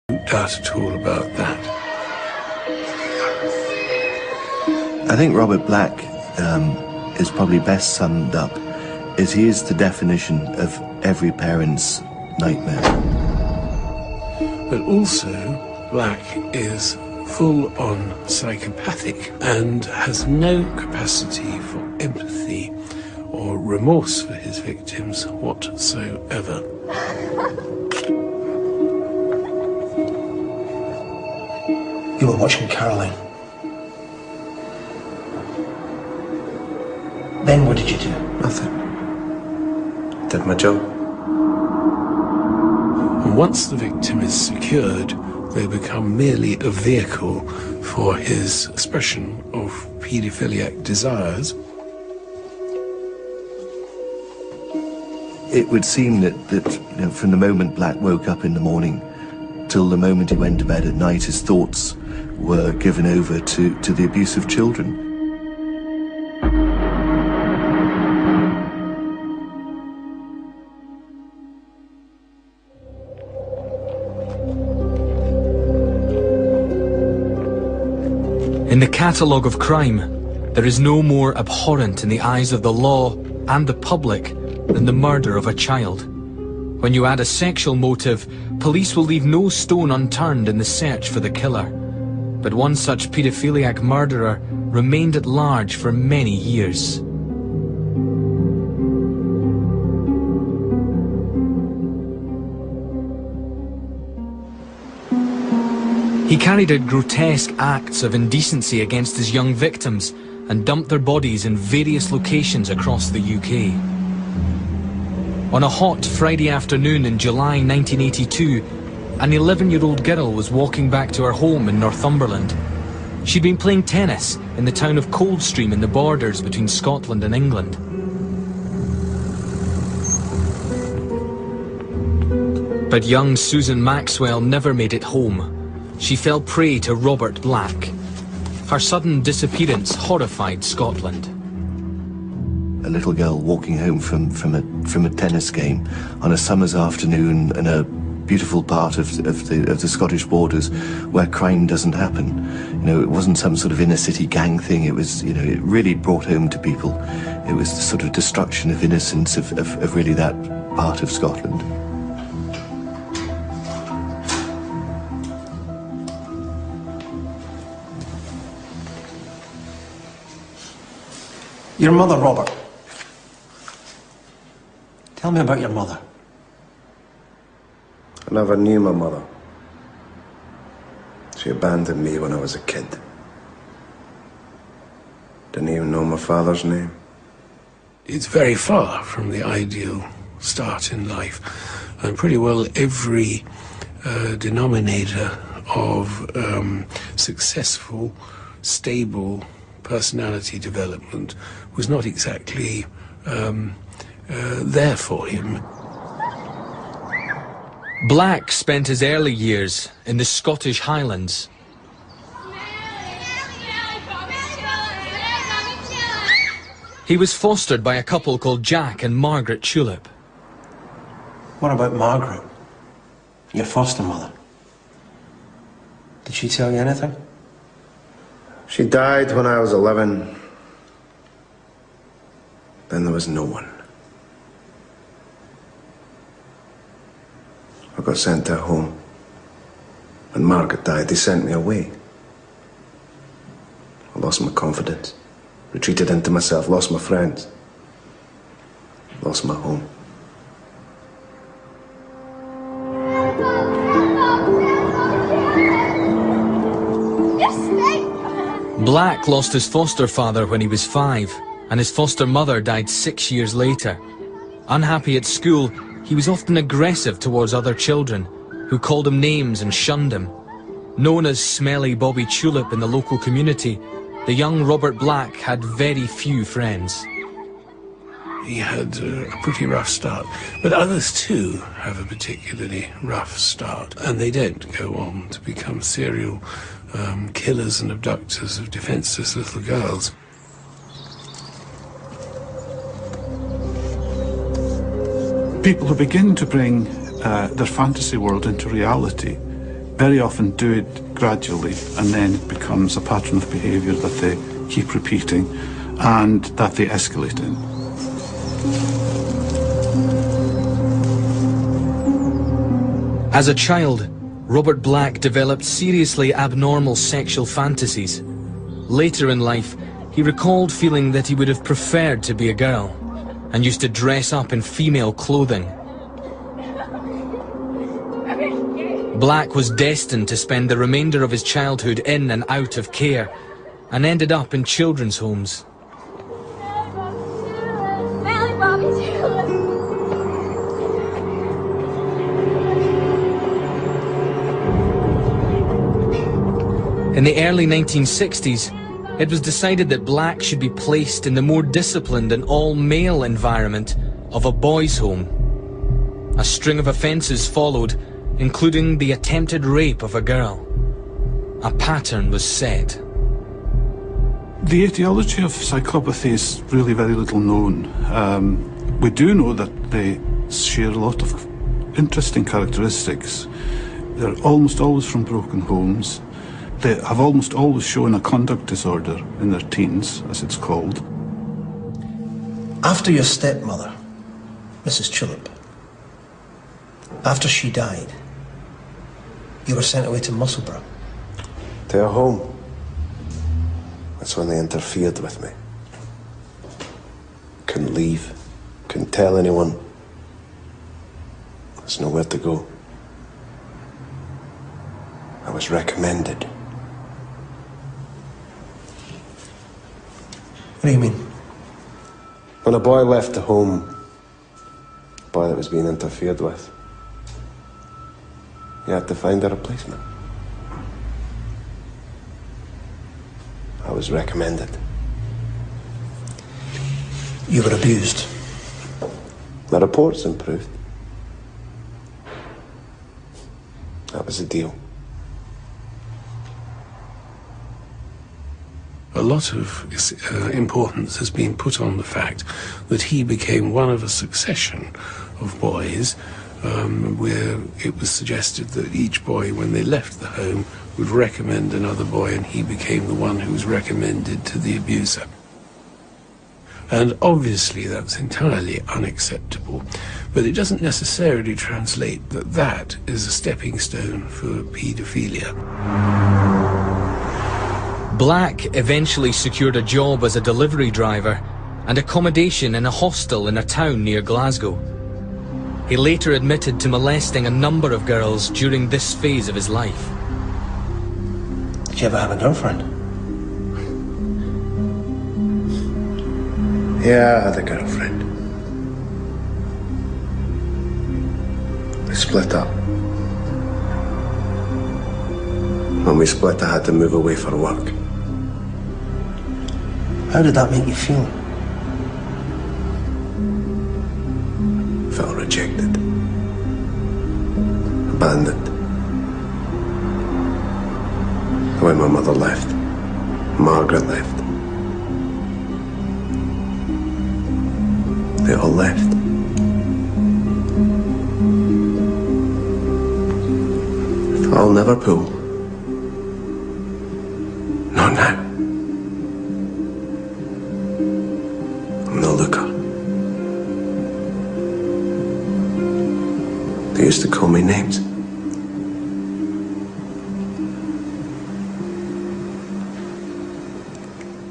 doubt at all about that. I think Robert Black is probably best summed up as he is the definition of every parent's nightmare. But also, Black is full-on psychopathic and has no capacity for empathy or remorse for his victims whatsoever. You were watching Caroline. Then what did you do? Nothing. Did my job. And once the victim is secured, they become merely a vehicle for his expression of paedophiliac desires. It would seem that from the moment Black woke up in the morning till the moment he went to bed at night, his thoughts were given over to the abuse of children. In the catalogue of crime, there is no more abhorrent in the eyes of the law and the public than the murder of a child. When you add a sexual motive, police will leave no stone unturned in the search for the killer. But one such paedophiliac murderer remained at large for many years. He carried out grotesque acts of indecency against his young victims and dumped their bodies in various locations across the UK. On a hot Friday afternoon in July 1982, an 11-year-old girl was walking back to her home in Northumberland. She'd been playing tennis in the town of Coldstream in the borders between Scotland and England. But young Susan Maxwell never made it home. She fell prey to Robert Black. Her sudden disappearance horrified Scotland. A little girl walking home from a tennis game on a summer's afternoon in a beautiful part of the Scottish borders where crime doesn't happen. It wasn't some sort of inner city gang thing. It was, it really brought home to people. It was the sort of destruction of innocence of really that part of Scotland. Your mother, Robert. Tell me about your mother. I never knew my mother. She abandoned me when I was a kid. Didn't even know my father's name. It's very far from the ideal start in life, and pretty well every denominator of successful, stable personality development was not exactly there for him. Black spent his early years in the Scottish Highlands. He was fostered by a couple called Jack and Margaret Tulip. What about Margaret, your foster mother? Did she tell you anything? She died when I was 11. Then there was no one. I got sent to home. When Margaret died, they sent me away. I lost my confidence, retreated into myself, lost my friends, lost my home. Black lost his foster father when he was 5, and his foster mother died 6 years later. Unhappy at school, he was often aggressive towards other children, who called him names and shunned him. Known as Smelly Bobby Tulip in the local community, the young Robert Black had very few friends. He had a pretty rough start, but others too have a particularly rough start, and they don't go on to become serial killers and abductors of defenseless little girls. People who begin to bring their fantasy world into reality very often do it gradually, and then it becomes a pattern of behaviour that they keep repeating and that they escalate in. As a child, Robert Black developed seriously abnormal sexual fantasies. Later in life, he recalled feeling that he would have preferred to be a girl and used to dress up in female clothing. Black was destined to spend the remainder of his childhood in and out of care and ended up in children's homes. In the early 1960s, it was decided that Black should be placed in the more disciplined and all-male environment of a boys' home. A string of offences followed, including the attempted rape of a girl. A pattern was set. The etiology of psychopathy is really very little known. We do know that they share a lot of interesting characteristics. They're almost always from broken homes. They have almost always shown a conduct disorder in their teens, as it's called. After your stepmother, Mrs. Chillip, after she died, you were sent away to Musselburgh. To her home. That's when they interfered with me. Couldn't leave. Couldn't tell anyone. There's nowhere to go. I was recommended. What do you mean? When a boy left the home, a boy that was being interfered with, you had to find a replacement. I was recommended. You were abused. My reports improved. That was the deal. A lot of importance has been put on the fact that he became one of a succession of boys where it was suggested that each boy, when they left the home, would recommend another boy, and he became the one who was recommended to the abuser. And obviously that's entirely unacceptable, but it doesn't necessarily translate that that is a stepping stone for paedophilia. Black eventually secured a job as a delivery driver and accommodation in a hostel in a town near Glasgow. He later admitted to molesting a number of girls during this phase of his life. Did you ever have a girlfriend? Yeah, I had a girlfriend. We split up. When we split, I had to move away for work. How did that make you feel? Felt rejected. Abandoned. The way my mother left. Margaret left. They all left. I thought I'll never pull. Not now. I'm no looker. They used to call me names.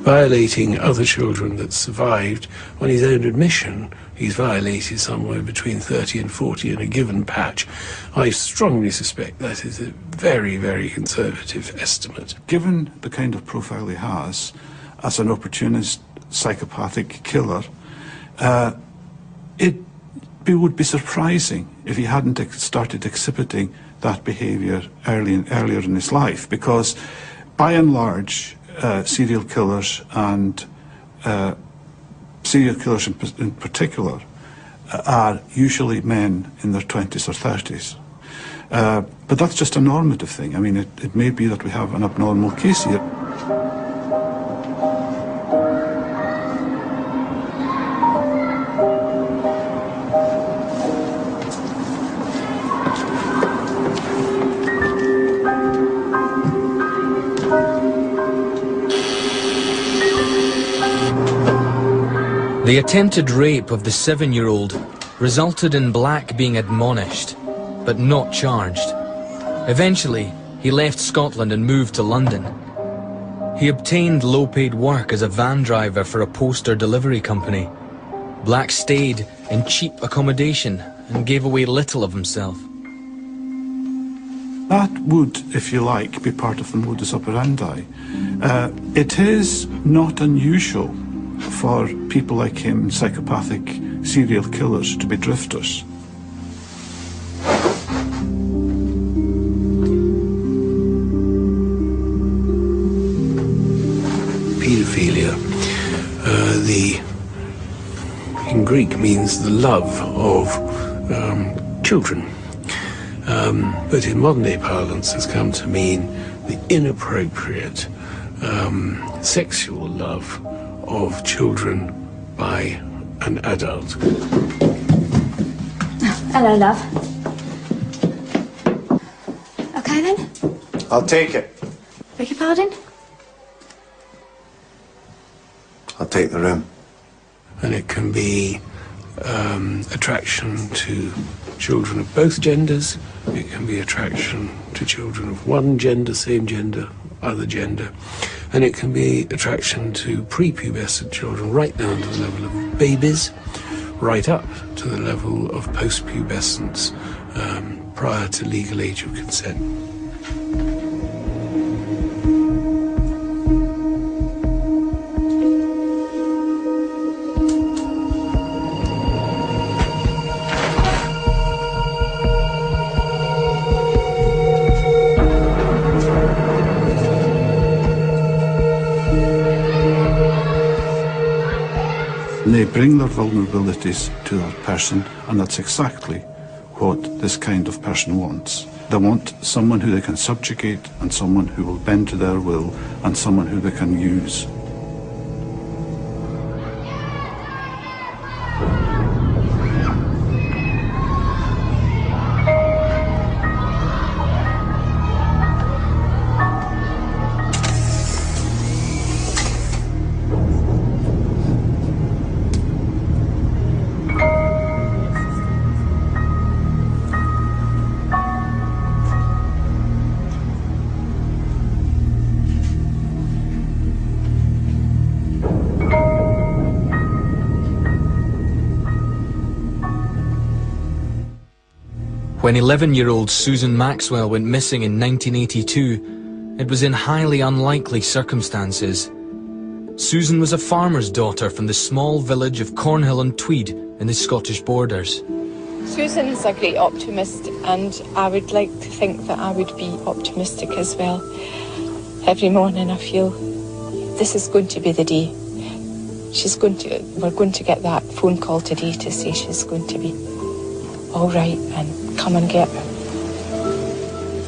Violating other children that survived, on his own admission, he's violated somewhere between 30 and 40 in a given patch. I strongly suspect that is a very, very conservative estimate. Given the kind of profile he has, as an opportunist, psychopathic killer, it would be surprising if he hadn't started exhibiting that behaviour earlier in his life, because by and large, serial killers and serial killers in particular are usually men in their 20s or 30s. But that's just a normative thing. I mean, it may be that we have an abnormal case here. The attempted rape of the 7-year-old resulted in Black being admonished, but not charged. Eventually, he left Scotland and moved to London. He obtained low-paid work as a van driver for a poster delivery company. Black stayed in cheap accommodation and gave away little of himself. That would, if you like, be part of the modus operandi. It is not unusual for people like him, psychopathic serial killers, to be drifters. Paedophilia, in Greek means the love of children. But in modern day parlance has come to mean the inappropriate sexual love of children by an adult. Hello, love. Okay then? I'll take it. Beg your pardon? I'll take the room. And it can be attraction to children of both genders. It can be attraction to children of one gender, same gender, other gender. And it can be attraction to prepubescent children right down to the level of babies, right up to the level of post-pubescents prior to legal age of consent. They bring their vulnerabilities to that person, and that's exactly what this kind of person wants. They want someone who they can subjugate, and someone who will bend to their will, and someone who they can use. When 11-year-old Susan Maxwell went missing in 1982, it was in highly unlikely circumstances. Susan was a farmer's daughter from the small village of Cornhill on Tweed in the Scottish borders. Susan's a great optimist, and I would like to think that I would be optimistic as well. Every morning I feel this is going to be the day. We're going to get that phone call today to say she's going to be all right and come and get her.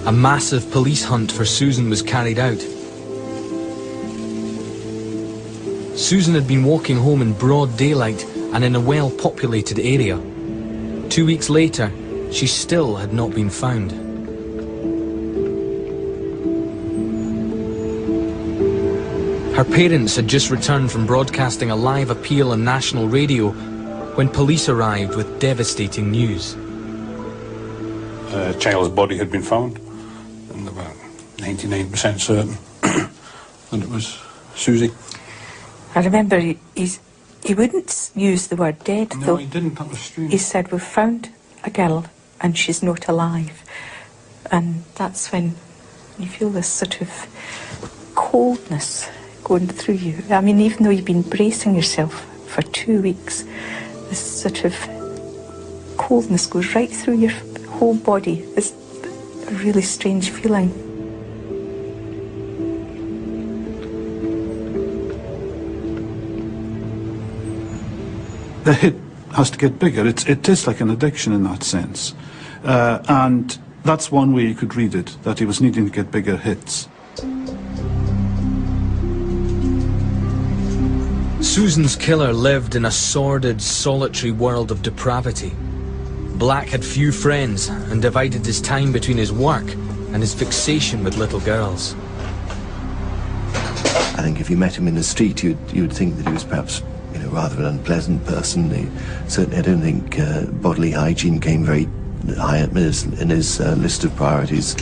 A massive police hunt for Susan was carried out. Susan had been walking home in broad daylight and in a well-populated area. 2 weeks later, she still had not been found. Her parents had just returned from broadcasting a live appeal on national radio when police arrived with devastating news. A child's body had been found, and they were 99% certain that it was Susie. I remember he wouldn't use the word dead, No, though. he didn't. That was strange. He said, we've found a girl and she's not alive. And that's when you feel this sort of coldness going through you. I mean, even though you've been bracing yourself for 2 weeks, this sort of coldness goes right through your whole body. It's a really strange feeling. The hit has to get bigger. It is like an addiction in that sense. And that's one way you could read it, that he was needing to get bigger hits. Susan's killer lived in a sordid, solitary world of depravity. Black had few friends and divided his time between his work and his fixation with little girls. I think if you met him in the street, you'd think that he was perhaps rather an unpleasant person. Certainly, I don't think bodily hygiene came very high up in his list of priorities.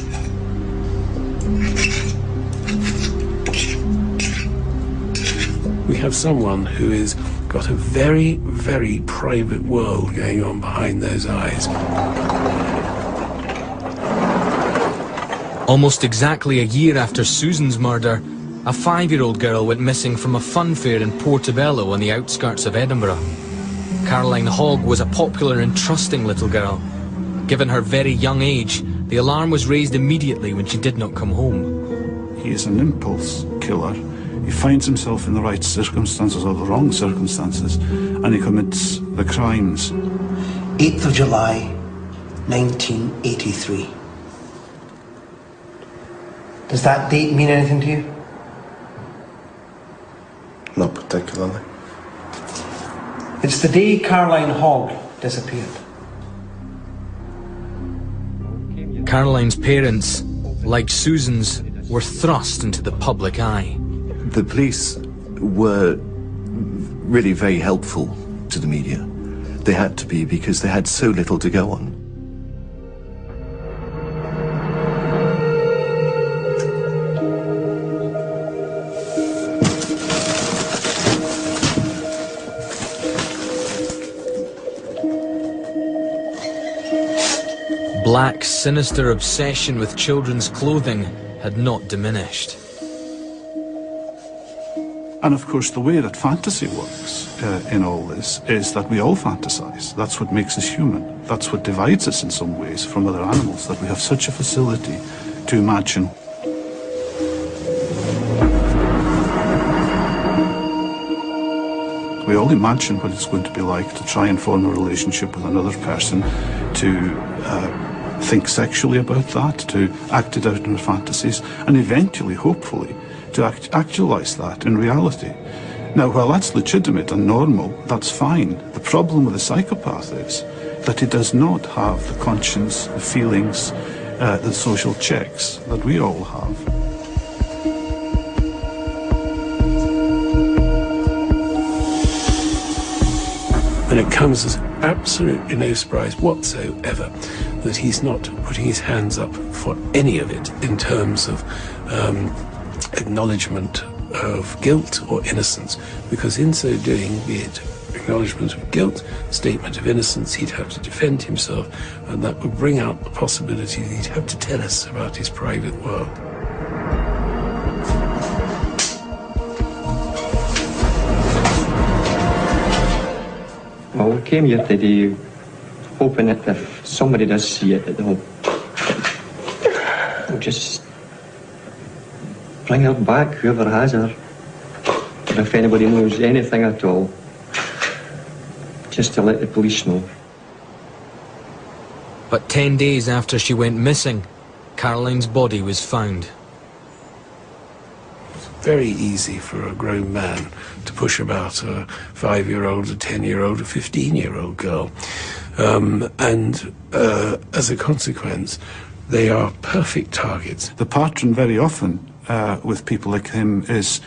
We have someone who has got a very, very private world going on behind those eyes. Almost exactly a year after Susan's murder, a 5-year-old girl went missing from a fun fair in Portobello on the outskirts of Edinburgh. Caroline Hogg was a popular and trusting little girl. Given her very young age, the alarm was raised immediately when she did not come home. He is an impulse killer. He finds himself in the right circumstances or the wrong circumstances, and he commits the crimes. 8th of July, 1983. Does that date mean anything to you? Not particularly. It's the day Caroline Hogg disappeared. Caroline's parents, like Susan's, were thrust into the public eye. The police were really very helpful to the media. They had to be, because they had so little to go on. Black's sinister obsession with children's clothing had not diminished. And of course, the way that fantasy works in all this is that we all fantasize. That's what makes us human. That's what divides us in some ways from other animals, that we have such a facility to imagine. We all imagine what it's going to be like to try and form a relationship with another person, to think sexually about that, to act it out in our fantasies, and eventually, hopefully, to actualize that in reality. Now, while that's legitimate and normal, that's fine. The problem with a psychopath is that he does not have the conscience, the feelings, the social checks that we all have. And it comes as absolutely no surprise whatsoever that he's not putting his hands up for any of it in terms of acknowledgement of guilt or innocence, because in so doing, be it acknowledgement of guilt, statement of innocence, he'd have to defend himself, and that would bring out the possibility that he'd have to tell us about his private world. Well, we came here today hoping that if somebody does see it, that they'll just bring her back, whoever has her. Or if anybody knows anything at all, just to let the police know. But 10 days after she went missing, Caroline's body was found. Very easy for a grown man to push about a 5-year-old, a 10-year-old, a 15-year-old girl. As a consequence, they are perfect targets. The pattern very often with people like him is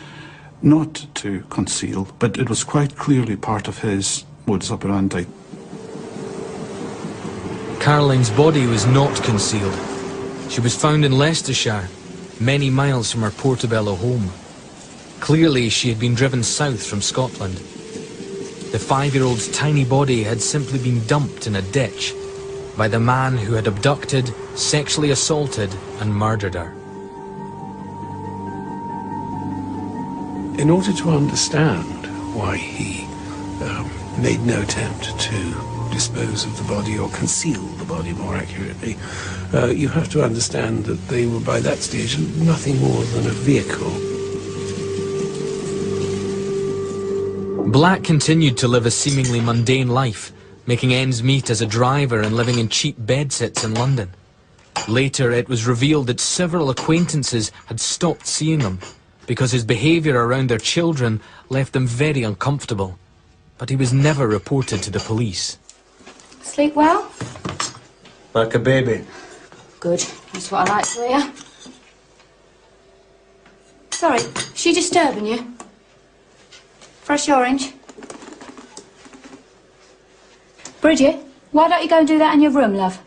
not to conceal, but it was quite clearly part of his modus operandi. Caroline's body was not concealed. She was found in Leicestershire, many miles from her Portobello home. Clearly, she had been driven south from Scotland. The 5-year-old's tiny body had simply been dumped in a ditch by the man who had abducted, sexually assaulted, and murdered her. In order to understand why he made no attempt to dispose of the body or conceal the body more accurately, you have to understand that they were by that stage nothing more than a vehicle. Black continued to live a seemingly mundane life, making ends meet as a driver and living in cheap bedsits in London. Later, it was revealed that several acquaintances had stopped seeing him because his behaviour around their children left them very uncomfortable. But he was never reported to the police. Sleep well? Like a baby. Good. That's what I like to hear. Sorry, is she disturbing you? Fresh orange? Bridget, why don't you go and do that in your room, love?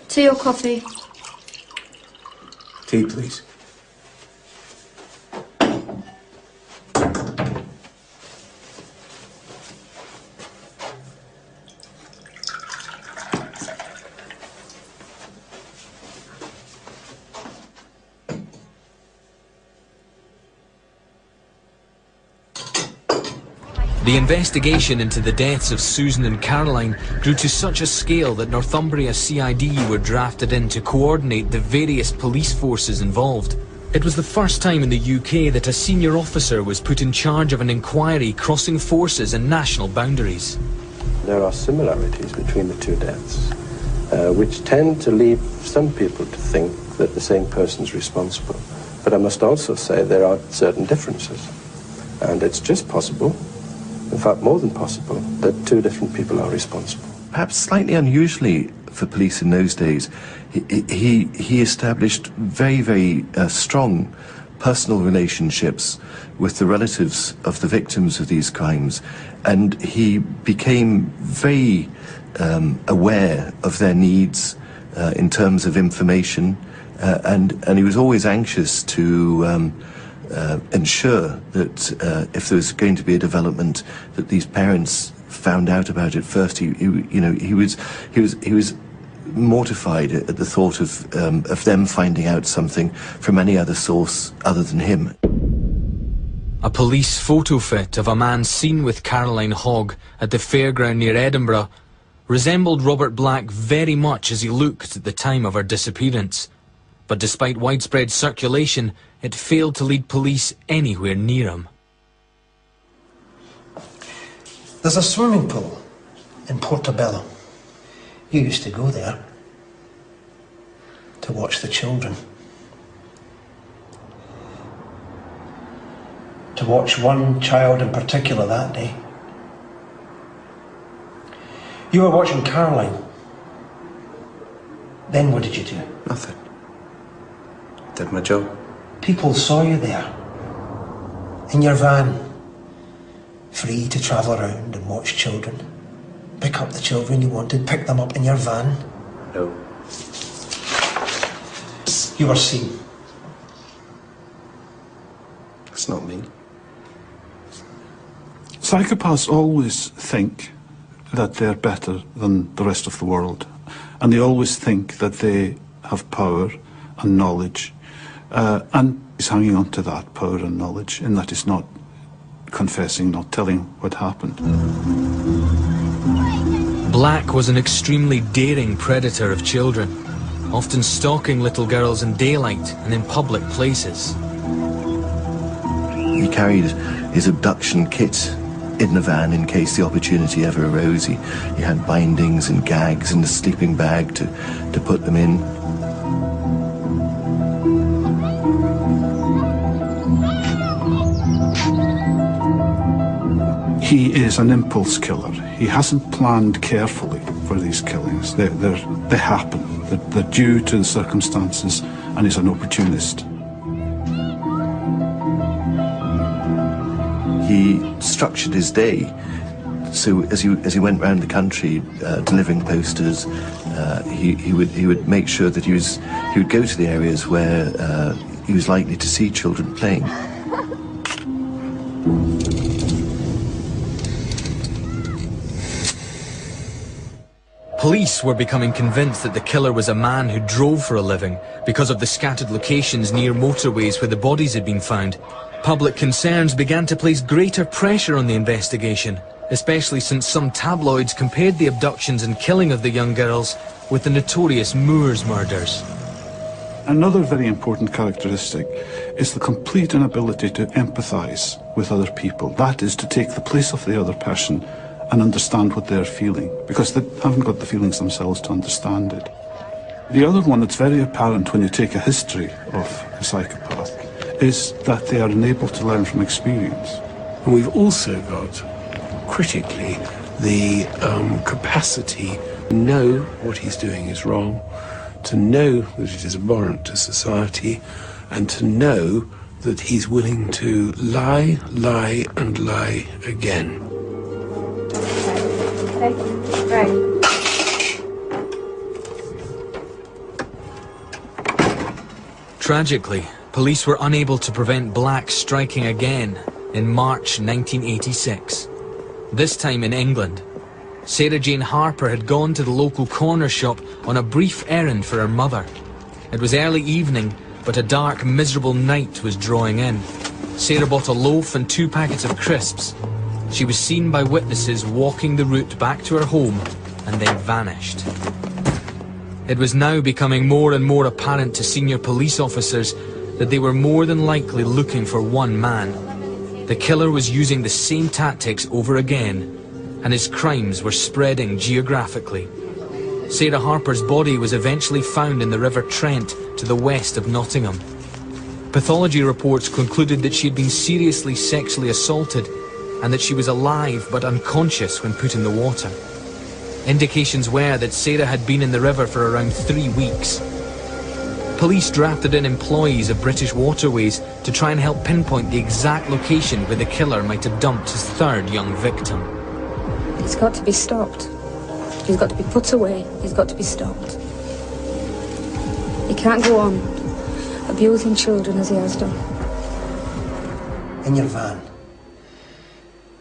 Tea or coffee? Tea, please. The investigation into the deaths of Susan and Caroline grew to such a scale that Northumbria CID were drafted in to coordinate the various police forces involved. It was the first time in the UK that a senior officer was put in charge of an inquiry crossing forces and national boundaries. There are similarities between the two deaths, which tend to lead some people to think that the same person's responsible. But I must also say there are certain differences, and it's just possible, in fact more than possible, that two different people are responsible. Perhaps slightly unusually for police in those days, he established very strong personal relationships with the relatives of the victims of these crimes, and he became very aware of their needs in terms of information, and he was always anxious to ensure that if there was going to be a development, that these parents found out about it first. He was mortified at the thought of them finding out something from any other source other than him. A police photo fit of a man seen with Caroline Hogg at the fairground near Edinburgh resembled Robert Black very much as he looked at the time of her disappearance. But despite widespread circulation, it failed to lead police anywhere near him. There's a swimming pool in Portobello. You used to go there to watch the children. To watch one child in particular that day. You were watching Caroline. Then what did you do? Nothing. Did my job. People saw you there, in your van, free to travel around and watch children. Pick up the children you wanted, pick them up in your van. No. You were seen. That's not me. Psychopaths always think that they're better than the rest of the world, and they always think that they have power and knowledge, and he's hanging on to that power and knowledge, in that he's not confessing, not telling what happened. Black was an extremely daring predator of children, often stalking little girls in daylight and in public places. He carried his abduction kit in the van in case the opportunity ever arose. He had bindings and gags and a sleeping bag to put them in. He is an impulse killer. He hasn't planned carefully for these killings. They happen. They're due to the circumstances, and he's an opportunist. He structured his day so as he went around the country delivering posters, he would make sure that he would go to the areas where he was likely to see children playing. Police were becoming convinced that the killer was a man who drove for a living because of the scattered locations near motorways where the bodies had been found. Public concerns began to place greater pressure on the investigation, especially since some tabloids compared the abductions and killing of the young girls with the notorious Moors murders. Another very important characteristic is the complete inability to empathise with other people. That is, to take the place of the other person and understand what they're feeling, because they haven't got the feelings themselves to understand it. The other one that's very apparent when you take a history of a psychopath is that they are unable to learn from experience. And we've also got, critically, the capacity to know what he's doing is wrong, to know that it is abhorrent to society, and to know that he's willing to lie, lie, and lie again. Okay, right. Tragically, police were unable to prevent Black striking again in March 1986. This time in England. Sarah Jane Harper had gone to the local corner shop on a brief errand for her mother. It was early evening, but a dark, miserable night was drawing in. Sarah bought a loaf and 2 packets of crisps. She was seen by witnesses walking the route back to her home and then vanished. It was now becoming more and more apparent to senior police officers that they were more than likely looking for one man. The killer was using the same tactics over again, and his crimes were spreading geographically. Sarah Harper's body was eventually found in the River Trent to the west of Nottingham. Pathology reports concluded that she had been seriously sexually assaulted and that she was alive but unconscious when put in the water. Indications were that Sarah had been in the river for around 3 weeks. Police drafted in employees of British Waterways to try and help pinpoint the exact location where the killer might have dumped his 3rd young victim. He's got to be stopped. He's got to be put away. He's got to be stopped. He can't go on abusing children as he has done. In your van.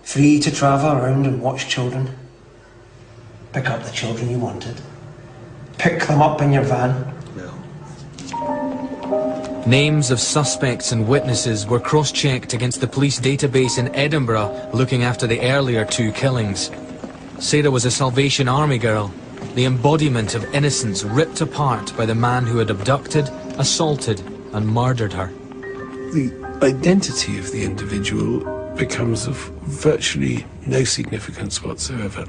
Free to travel around and watch children. Pick up the children you wanted. Pick them up in your van. Names of suspects and witnesses were cross-checked against the police database in Edinburgh looking after the earlier 2 killings. Sarah was a Salvation Army girl, the embodiment of innocence ripped apart by the man who had abducted, assaulted and murdered her. The identity of the individual becomes of virtually no significance whatsoever.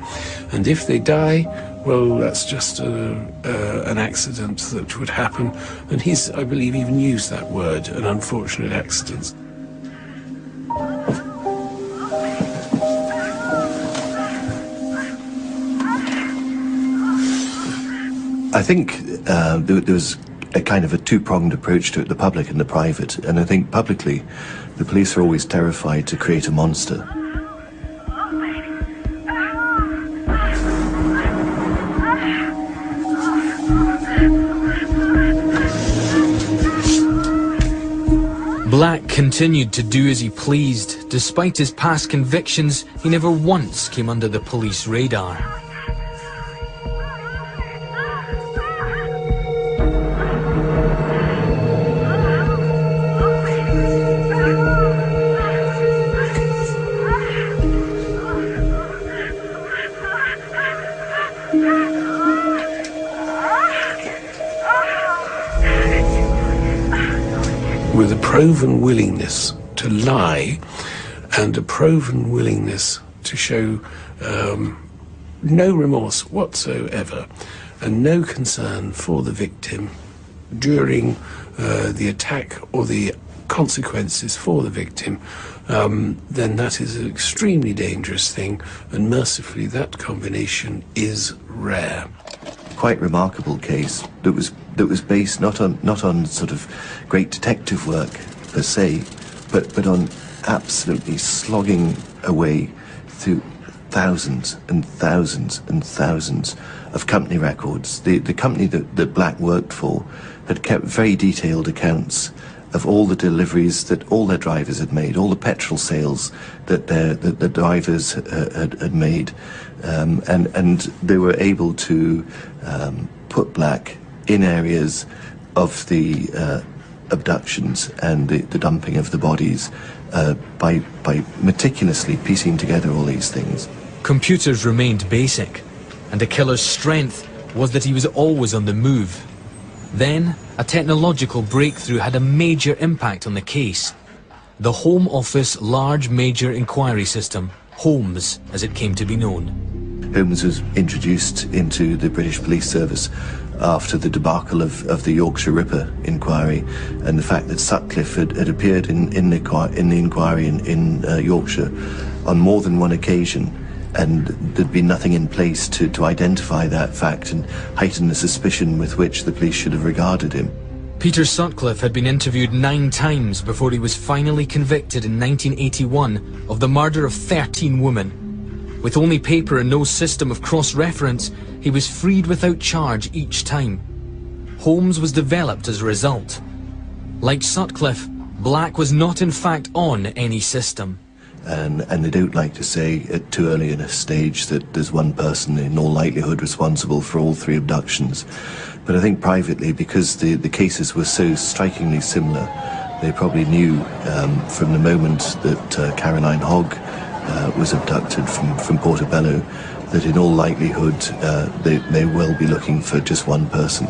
And if they die, well, that's just an accident that would happen. And he's, I believe, even used that word, an unfortunate accident. I think there was a kind of a 2-pronged approach to it, the public and the private. And I think publicly, the police are always terrified to create a monster. Black continued to do as he pleased. Despite his past convictions, he never once came under the police radar. With a proven willingness to lie and a proven willingness to show no remorse whatsoever and no concern for the victim during the attack or the consequences for the victim, then that is an extremely dangerous thing, and mercifully that combination is rare. Quite remarkable case that was based not on sort of great detective work per se, but on absolutely slogging away through thousands and thousands and thousands of company records. The company that Black worked for had kept very detailed accounts of all the deliveries that all their drivers had made, all the petrol sales that the drivers had made, and they were able to put Black in areas of the abductions and the dumping of the bodies by meticulously piecing together all these things. Computers remained basic, and the killer's strength was that he was always on the move. Then, a technological breakthrough had a major impact on the case. The Home Office Large Major Inquiry System, HOMES as it came to be known. HOMES was introduced into the British Police Service after the debacle of the Yorkshire Ripper inquiry, and the fact that Sutcliffe had appeared in the inquiry in Yorkshire on more than one occasion, and there'd been nothing in place to identify that fact and heighten the suspicion with which the police should have regarded him. Peter Sutcliffe had been interviewed 9 times before he was finally convicted in 1981 of the murder of 13 women. With only paper and no system of cross-reference, he was freed without charge each time. Holmes was developed as a result. Like Sutcliffe, Black was not in fact on any system. And they don't like to say at too early in a stage that there's one person in all likelihood responsible for all 3 abductions. But I think privately, because the cases were so strikingly similar, they probably knew from the moment that Caroline Hogg was abducted from Portobello that in all likelihood they will be looking for just one person.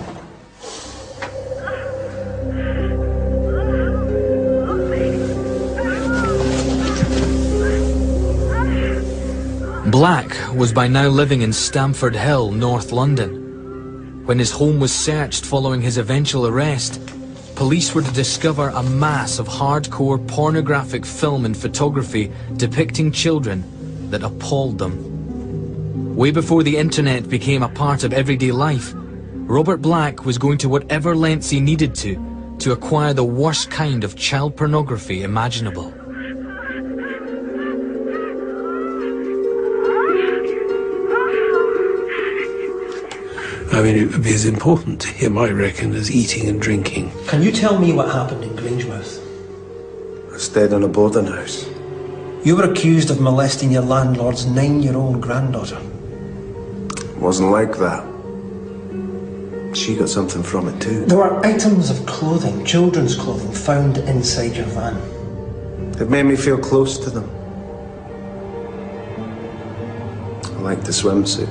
Black was by now living in Stamford Hill, North London. When his home was searched following his eventual arrest, police were to discover a mass of hardcore pornographic film and photography depicting children that appalled them. Way before the internet became a part of everyday life, Robert Black was going to whatever lengths he needed to acquire the worst kind of child pornography imaginable. I mean, it would be as important to him, I reckon, as eating and drinking. Can you tell me what happened in Grangemouth? I stayed in a boarding house. You were accused of molesting your landlord's 9-year-old granddaughter. It wasn't like that. She got something from it too. There were items of clothing, children's clothing, found inside your van. It made me feel close to them. I liked the swimsuit.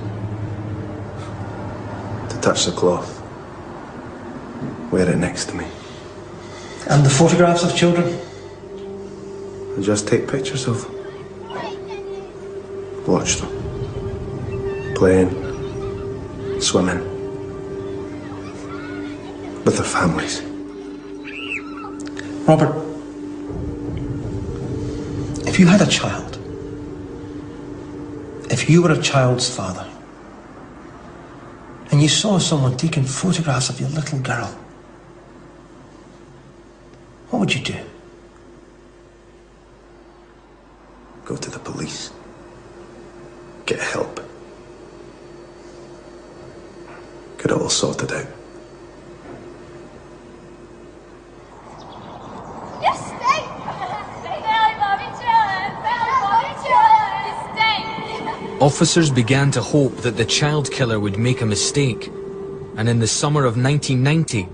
To touch the cloth. Wear it next to me. And the photographs of children? I just take pictures of them. Watch them. Playing. Swimming. With their families. Robert, if you had a child, if you were a child's father, and you saw someone taking photographs of your little girl, what would you do? Go to the police. Get help. Get it all sorted out. Officers began to hope that the child killer would make a mistake, and in the summer of 1990,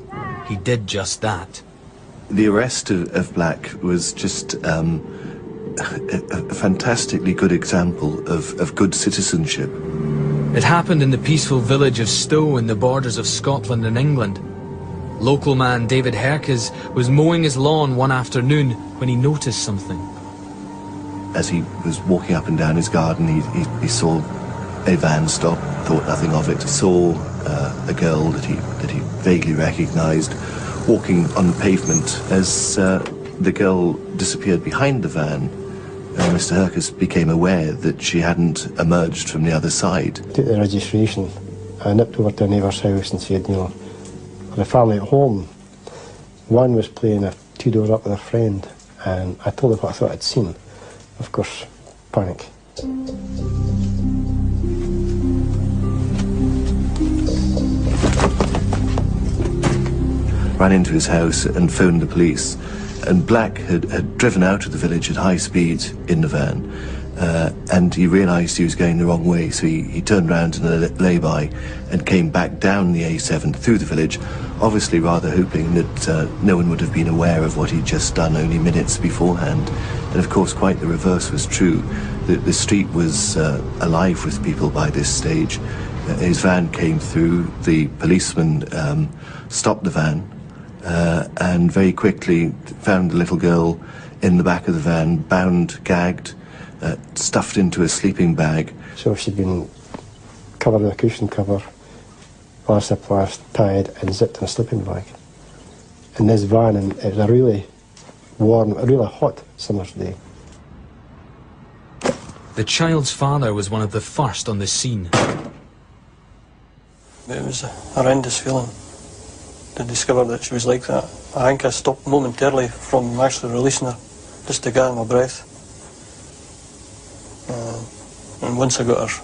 he did just that. The arrest of Black was just a fantastically good example of good citizenship. It happened in the peaceful village of Stowe in the borders of Scotland and England. Local man David Herkes was mowing his lawn one afternoon when he noticed something. As he was walking up and down his garden, he saw a van stop, thought nothing of it. He saw a girl that he vaguely recognised walking on the pavement. As the girl disappeared behind the van, Mr. Herkes became aware that she hadn't emerged from the other side. I took the registration. I nipped over to a neighbour's house and said, you know, the family at home, one was playing 2 doors up with a friend, and I told her what I thought I'd seen. Of course, panic. Ran into his house and phoned the police. And Black had driven out of the village at high speed in the van, and he realised he was going the wrong way, so he turned round in a lay-by and came back down the A7 through the village, obviously rather hoping that no one would have been aware of what he'd just done only minutes beforehand. And of course quite the reverse was true. The street was alive with people by this stage. His van came through, the policeman stopped the van, and very quickly found the little girl in the back of the van, bound, gagged, stuffed into a sleeping bag. So she'd been covered in a cushion cover, elastoplast, tied and zipped in a sleeping bag. In this van, and it was a really warm, a really hot summer's day. The child's father was one of the first on the scene. It was a horrendous feeling. to discover that she was like that. I think I stopped momentarily from actually releasing her, just to gather my breath. And once I got her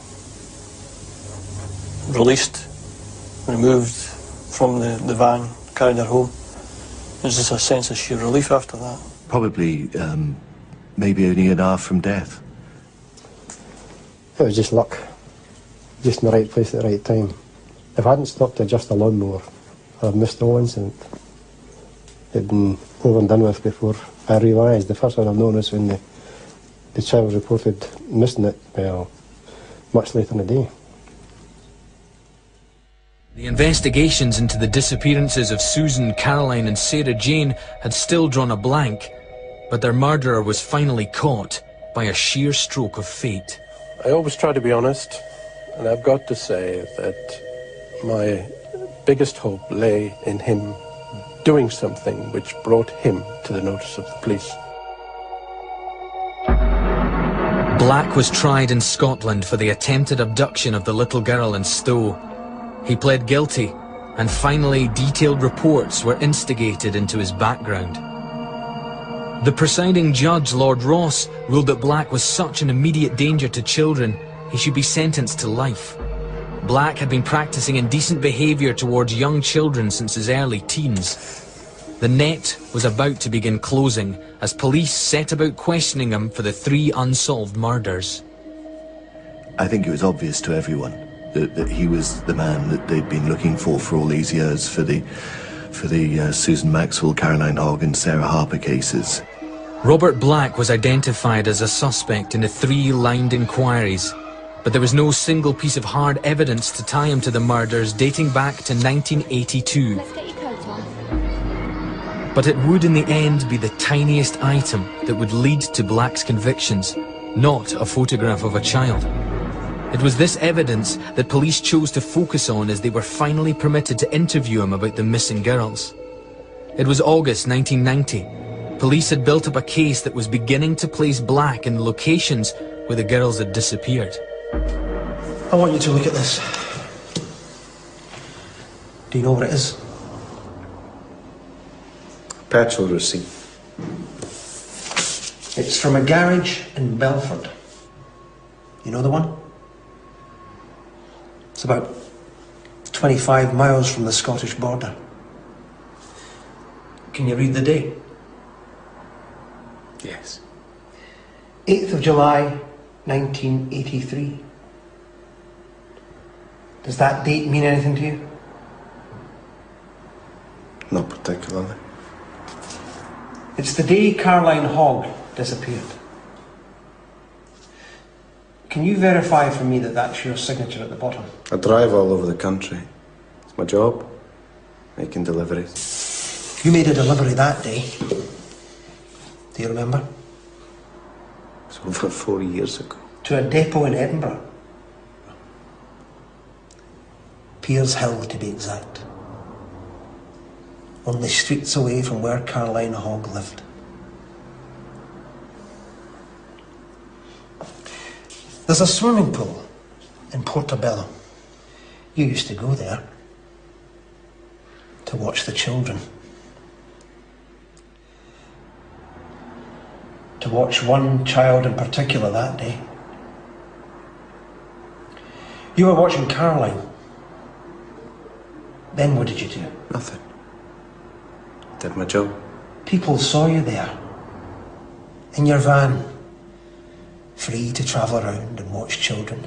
released, removed from the van, carried her home, there's just a sense of sheer relief after that. Probably, maybe only an hour from death. It was just luck. Just in the right place at the right time. If I hadn't stopped at just a lawnmower, I'd have missed the whole incident. It'd been over and done with before I realised. The first one I've known is when the child was reported missing it, well, much later in the day. The investigations into the disappearances of Susan, Caroline and Sarah Jane had still drawn a blank, but their murderer was finally caught by a sheer stroke of fate. I always try to be honest, and I've got to say that my biggest hope lay in him doing something which brought him to the notice of the police. Black was tried in Scotland for the attempted abduction of the little girl in Stowe. He pled guilty, and finally detailed reports were instigated into his background. The presiding judge, Lord Ross, ruled that Black was such an immediate danger to children, he should be sentenced to life. Black had been practicing indecent behaviour towards young children since his early teens. The net was about to begin closing as police set about questioning him for the 3 unsolved murders. I think it was obvious to everyone that he was the man that they'd been looking for all these years for the Susan Maxwell, Caroline Hogg and Sarah Harper cases. Robert Black was identified as a suspect in the 3 lined inquiries, but there was no single piece of hard evidence to tie him to the murders dating back to 1982. But it would in the end be the tiniest item that would lead to Black's convictions, not a photograph of a child. It was this evidence that police chose to focus on as they were finally permitted to interview him about the missing girls. It was August 1990. Police had built up a case that was beginning to place Black in the locations where the girls had disappeared. I want you to look at this. Do you know what it is? Petrol receipt. It's from a garage in Belford. You know the one? It's about 25 miles from the Scottish border. Can you read the date? Yes. 8th of July, 1983. Does that date mean anything to you? Not particularly. It's the day Caroline Hogg disappeared. Can you verify for me that that's your signature at the bottom? I drive all over the country. It's my job, making deliveries. You made a delivery that day. Do you remember? It's over 4 years ago. To a depot in Edinburgh. Piers Hill, to be exact. Only streets away from where Caroline Hogg lived. There's a swimming pool in Portobello. You used to go there to watch the children. To watch one child in particular that day. You were watching Caroline. Then what did you do? Nothing. Did my job. People saw you there. In your van. Free to travel around and watch children.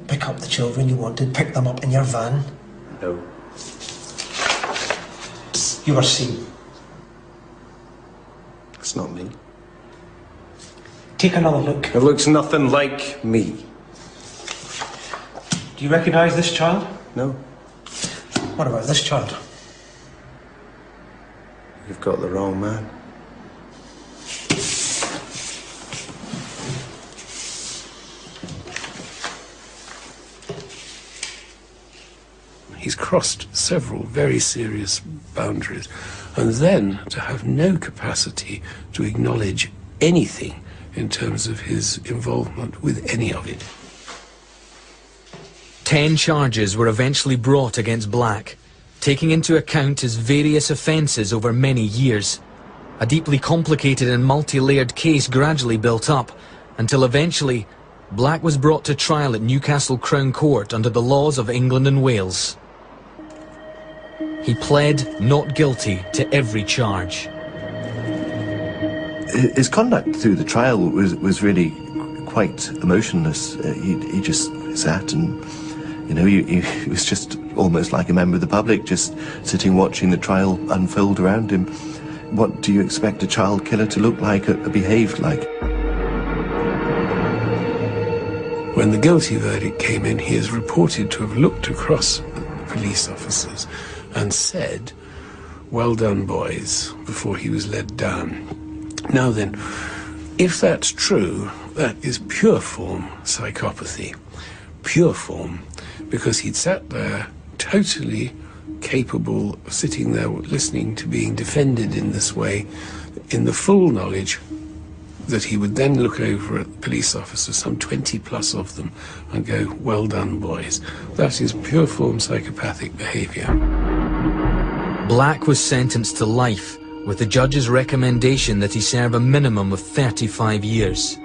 Pick up the children you wanted, pick them up in your van. No. You were seen. It's not me. Take another look. It looks nothing like me. Do you recognise this child? No. What about this child? You've got the wrong man. He's crossed several very serious boundaries, and then to have no capacity to acknowledge anything in terms of his involvement with any of it. 10 charges were eventually brought against Black. taking into account his various offences over many years. A deeply complicated and multi-layered case gradually built up, until eventually Black was brought to trial at Newcastle Crown Court under the laws of England and Wales. He pled not guilty to every charge. His conduct through the trial was really quite emotionless. He just sat and, you know, he was just almost like a member of the public, just sitting watching the trial unfold around him. What do you expect a child killer to look like or behave like? When the guilty verdict came in, he is reported to have looked across at the police officers and said, "Well done, boys," before he was led down. Now then, if that's true, that is pure form psychopathy. Pure form, because he'd sat there totally capable of sitting there listening to being defended in this way, in the full knowledge that he would then look over at the police officers, some 20 plus of them, and go, "Well done, boys." That is pure form psychopathic behaviour. Black was sentenced to life, with the judge's recommendation that he serve a minimum of 35 years.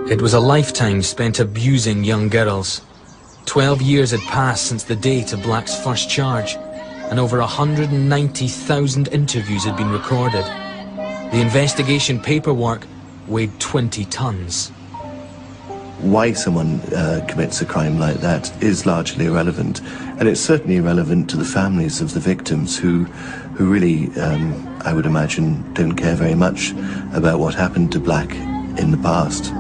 It was a lifetime spent abusing young girls. 12 years had passed since the date of Black's first charge, and over 190,000 interviews had been recorded. The investigation paperwork weighed 20 tons. Why someone commits a crime like that is largely irrelevant, and it's certainly irrelevant to the families of the victims who really, I would imagine, don't care very much about what happened to Black in the past.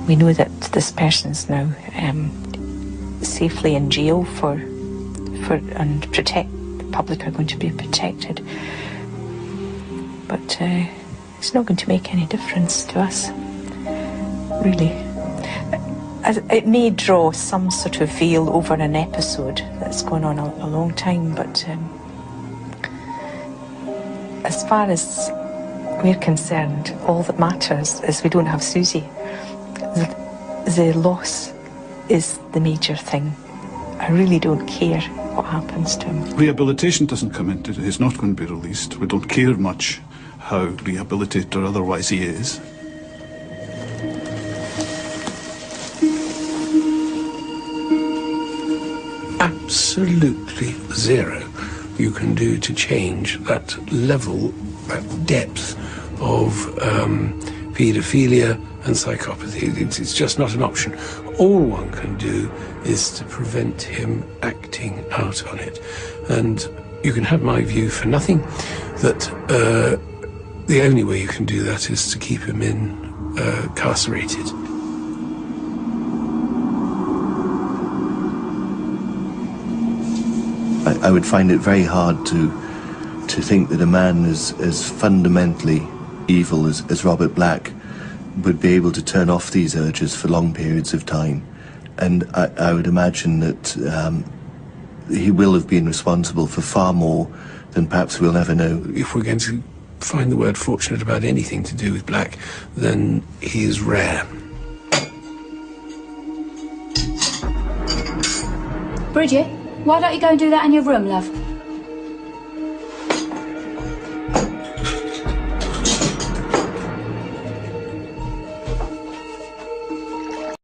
We know that this person's now safely in jail and the public are going to be protected. But it's not going to make any difference to us, really. It may draw some sort of veil over an episode that's gone on a long time, but as far as we're concerned, all that matters is we don't have Susie. The loss is the major thing. I really don't care what happens to him. Rehabilitation doesn't come into it. He's not going to be released. We don't care much how rehabilitated or otherwise he is. Absolutely zero you can do to change that level, that depth of paedophilia and psychopathy. It's just not an option. All one can do is to prevent him acting out on it. And you can have my view for nothing, that the only way you can do that is to keep him incarcerated. I would find it very hard to think that a man as fundamentally evil as Robert Black would be able to turn off these urges for long periods of time. And I would imagine that he will have been responsible for far more than perhaps we'll ever know. If we're going to find the word fortunate about anything to do with Black, then he is rare. Bridget, why don't you go and do that in your room, love?